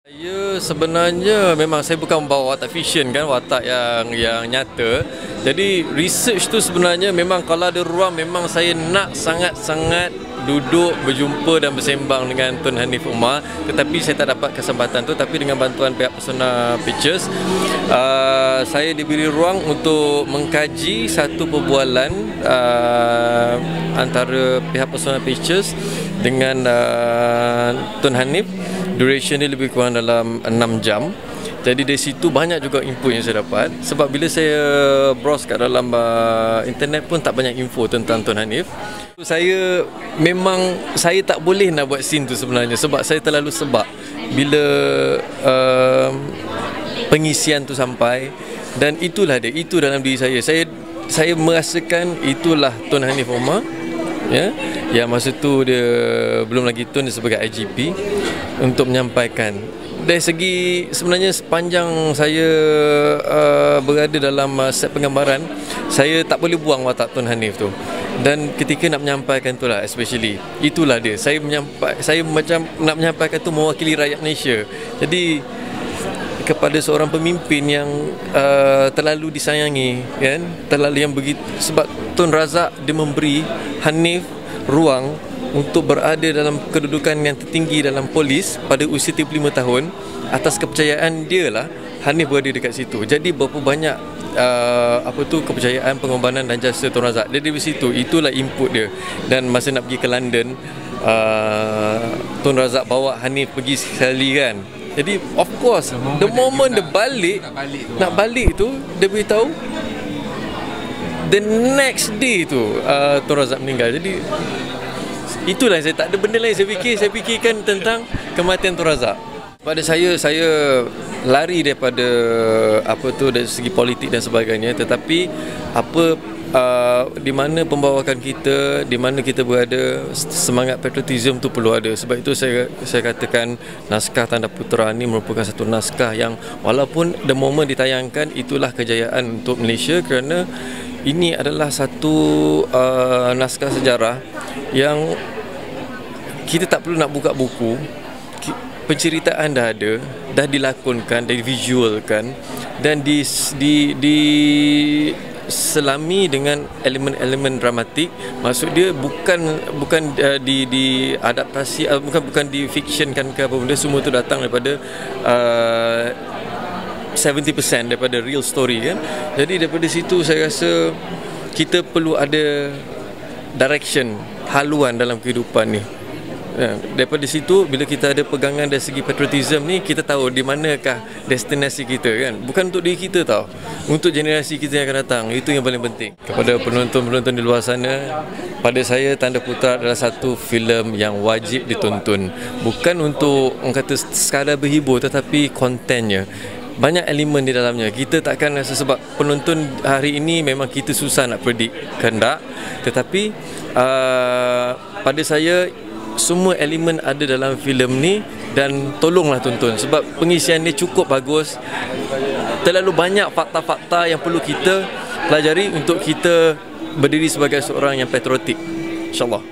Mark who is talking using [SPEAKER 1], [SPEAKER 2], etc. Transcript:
[SPEAKER 1] Ya, sebenarnya memang saya bukan bawa watak fiction kan, watak yang nyata. Jadi research tu sebenarnya memang kalau ada ruang memang saya nak sangat-sangat duduk berjumpa dan bersembang dengan Tun Hanif Umar, tetapi saya tak dapat kesempatan tu. Tapi dengan bantuan pihak Persona Pictures, saya diberi ruang untuk mengkaji satu perbualan antara pihak Persona Pictures dengan Tun Hanif. Duration dia lebih kurang dalam 6 jam. Jadi dari situ banyak juga input yang saya dapat. Sebab bila saya browse kat dalam internet pun tak banyak info tentang Tun Hanif. Saya tak boleh nak buat scene tu sebenarnya, sebab saya terlalu sebab bila pengisian tu sampai. Dan itulah dia, itu dalam diri saya. Saya merasakan itulah Tun Hanif Umar, ya, yang masa tu dia belum lagi Tun, dia sebagai IGP, untuk menyampaikan. Dari segi sebenarnya sepanjang saya berada dalam set penggambaran, saya tak boleh buang watak Tun Hanif tu. Dan ketika nak menyampaikan itulah, especially itulah dia. Saya macam nak menyampaikan tu mewakili rakyat Malaysia. Jadi kepada seorang pemimpin yang terlalu disayangi, kan, terlalu yang begitu, sebab Tun Razak dia memberi Hanif ruang untuk berada dalam kedudukan yang tertinggi dalam polis pada usia 35 tahun. Atas kepercayaan dia lah Hanif berada dekat situ. Jadi berapa banyak kepercayaan, pengorbanan dan jasa Tun Razak dari situ. Itulah input dia. Dan masa nak pergi ke London, Tun Razak bawa Hanif pergi sekali kan. Jadi of course the moment dia nak balik tu, dia beritahu the next day tu Tun Razak meninggal. Jadi itulah, saya tak ada benda lain saya fikirkan tentang kematian Tun Razak. Pada saya lari daripada dari segi politik dan sebagainya, tetapi di mana pembawakan kita, di mana kita berada, semangat patriotism tu perlu ada. Sebab itu saya katakan naskah Tanda Putera ni merupakan satu naskah yang walaupun the moment ditayangkan itulah kejayaan untuk Malaysia, kerana ini adalah satu naskah sejarah yang kita tak perlu nak buka buku. Penceritaan dah ada, dah dilakonkan, dah divisualkan, dan selami dengan elemen-elemen dramatik. Maksud dia bukan diadaptasi, bukan difictionkan ke apa benda. Semua tu datang daripada 70% daripada real story, kan. Jadi daripada situ saya rasa kita perlu ada direction, haluan dalam kehidupan ni. Daripada situ, bila kita ada pegangan dari segi patriotism ni, kita tahu di manakah destinasi kita, kan. Bukan untuk diri kita tau, untuk generasi kita yang akan datang. Itu yang paling penting. Kepada penonton-penonton di luar sana, pada saya Tanda Putera adalah satu filem yang wajib ditonton. Bukan untuk orang kata sekadar berhibur, tetapi kontennya banyak elemen di dalamnya. Kita takkan rasa, sebab penonton hari ini memang kita susah nak predict kehendak, tetapi pada saya semua elemen ada dalam filem ni, dan tolonglah tonton sebab pengisian dia cukup bagus. Terlalu banyak fakta-fakta yang perlu kita pelajari untuk kita berdiri sebagai seorang yang patriotik, insyaAllah.